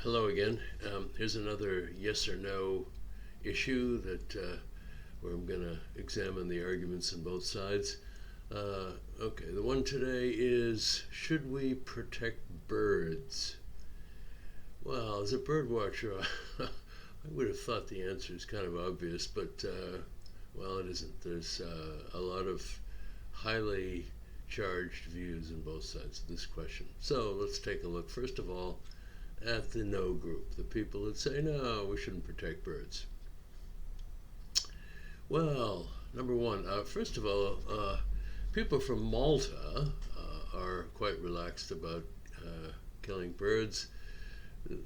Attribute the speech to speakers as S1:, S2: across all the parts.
S1: Hello again. Here's another yes or no issue where I'm going to examine the arguments on both sides. Okay, the one today is, should we protect birds? Well, as a bird watcher, I would have thought the answer is kind of obvious, but well, it isn't. There's a lot of highly charged views on both sides of this question. So let's take a look. First of all, at the no group, the people that say, no, we shouldn't protect birds. Well, number one, first of all, people from Malta are quite relaxed about killing birds.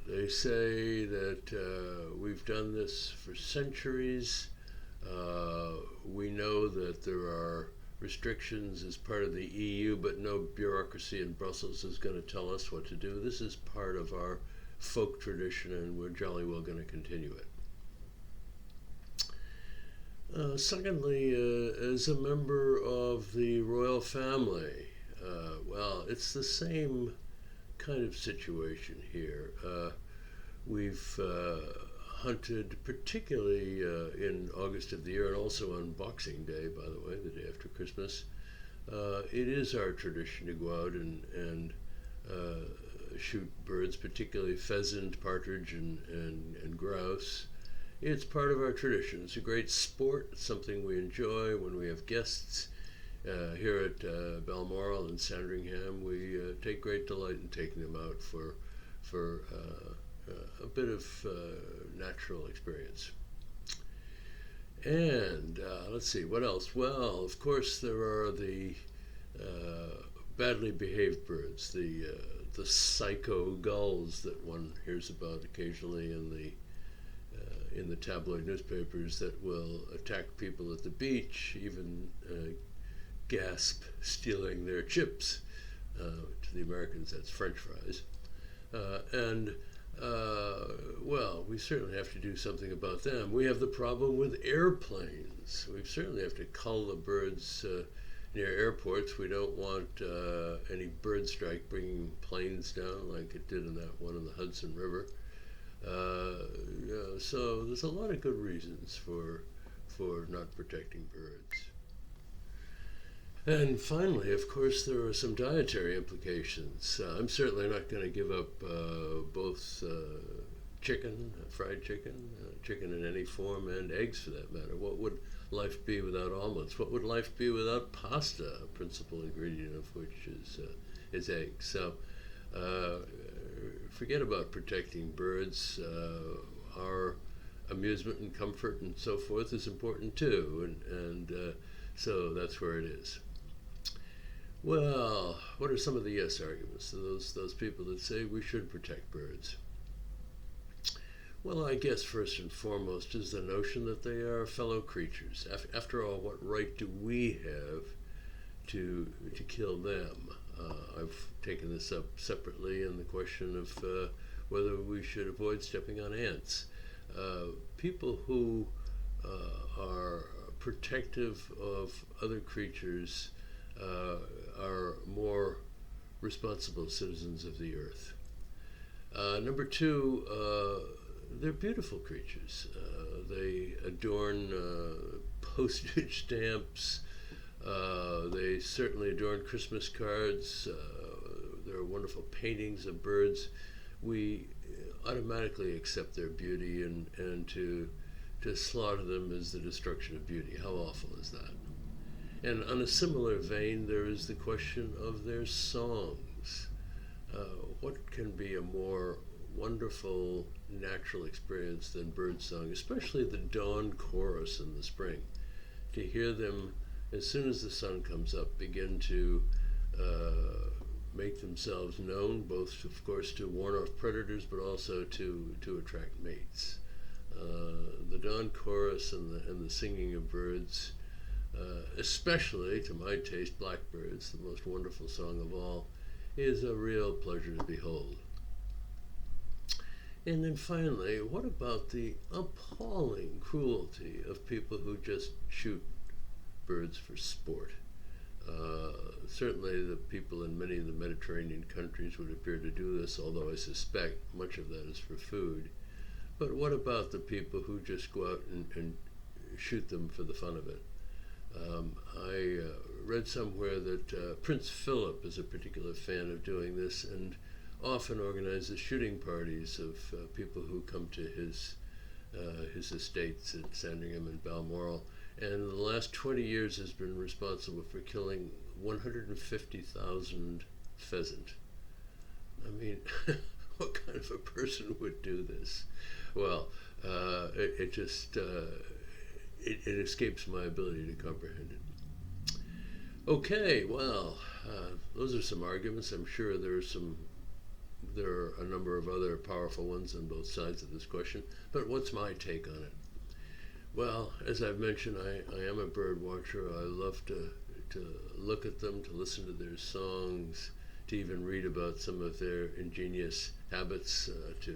S1: They say that we've done this for centuries. We know that there are restrictions as part of the EU, but no bureaucracy in Brussels is going to tell us what to do. This is part of our folk tradition, and we're jolly well going to continue it. Secondly, as a member of the royal family, well, it's the same kind of situation here. We've hunted, particularly in August of the year, and also on Boxing Day, by the way, the day after Christmas. It is our tradition to go out and shoot birds, particularly pheasant, partridge, and grouse. It's part of our tradition. It's a great sport. It's something we enjoy when we have guests. Here at Balmoral and Sandringham, we take great delight in taking them out for a bit of natural experience. And let's see, what else? Well, of course, there are the badly behaved birds, the psycho gulls that one hears about occasionally in the tabloid newspapers that will attack people at the beach, even gasp stealing their chips. To the Americans, that's French fries. Well, we certainly have to do something about them. We have the problem with airplanes. We certainly have to cull the birds near airports. We don't want any bird strike bringing planes down like it did in that one in the Hudson River. So there's a lot of good reasons for not protecting birds. And finally, of course, there are some dietary implications. I'm certainly not going to give up both chicken, fried chicken, chicken in any form, and eggs for that matter. What would life be without omelets? What would life be without pasta, a principal ingredient of which is eggs? So forget about protecting birds. Our amusement and comfort and so forth is important too, and so that's where it is. Well, what are some of the yes arguments to those people that say we should protect birds? Well, I guess first and foremost is the notion that they are fellow creatures. After all, what right do we have to kill them? I've taken this up separately in the question of whether we should avoid stepping on ants. People who are protective of other creatures are more responsible citizens of the earth. Number two, they're beautiful creatures. They adorn postage stamps. They certainly adorn Christmas cards. There are wonderful paintings of birds. We automatically accept their beauty, and to slaughter them is the destruction of beauty. How awful is that? And on a similar vein, there is the question of their songs. What can be a more wonderful natural experience than birdsong, especially the dawn chorus in the spring? To hear them, as soon as the sun comes up, begin to make themselves known, both, of course, to warn off predators, but also to attract mates. The dawn chorus and the singing of birds, especially, to my taste, blackbirds, the most wonderful song of all, is a real pleasure to behold. And then finally, what about the appalling cruelty of people who just shoot birds for sport? certainly the people in many of the Mediterranean countries would appear to do this, although I suspect much of that is for food. But what about the people who just go out and shoot them for the fun of it? I read somewhere that Prince Philip is a particular fan of doing this and often organizes shooting parties of people who come to his estates at Sandringham and Balmoral, and in the last 20 years has been responsible for killing 150,000 pheasant. I mean, what kind of a person would do this? Well, it just it escapes my ability to comprehend it. Okay, well, those are some arguments. I'm sure there are a number of other powerful ones on both sides of this question, but what's my take on it? Well, as I've mentioned, I am a bird watcher. I love to look at them, to listen to their songs, to even read about some of their ingenious habits, to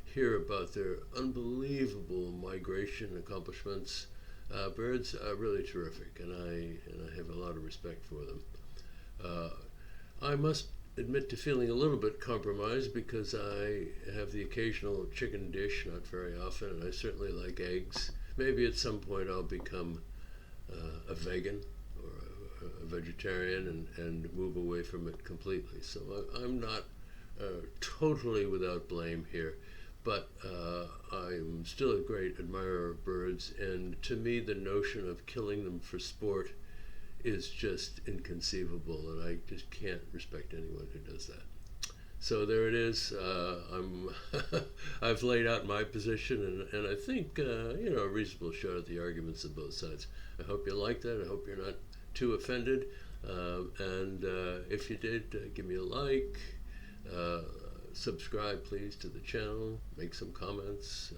S1: hear about their unbelievable migration accomplishments. Birds are really terrific, and I have a lot of respect for them. I must admit to feeling a little bit compromised because I have the occasional chicken dish, not very often, and I certainly like eggs. Maybe at some point I'll become a vegan or a vegetarian and move away from it completely. So I'm not totally without blame here, but I'm still a great admirer of birds, and to me the notion of killing them for sport is just inconceivable, and I just can't respect anyone who does that. So there it is. I've laid out my position, and I think a reasonable shot at the arguments of both sides. I hope you like that. I hope you're not too offended. And if you did, give me a like. Subscribe, please, to the channel. Make some comments.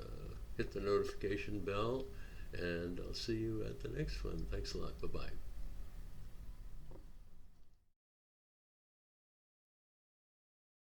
S1: Hit the notification bell, and I'll see you at the next one. Thanks a lot. Bye-bye.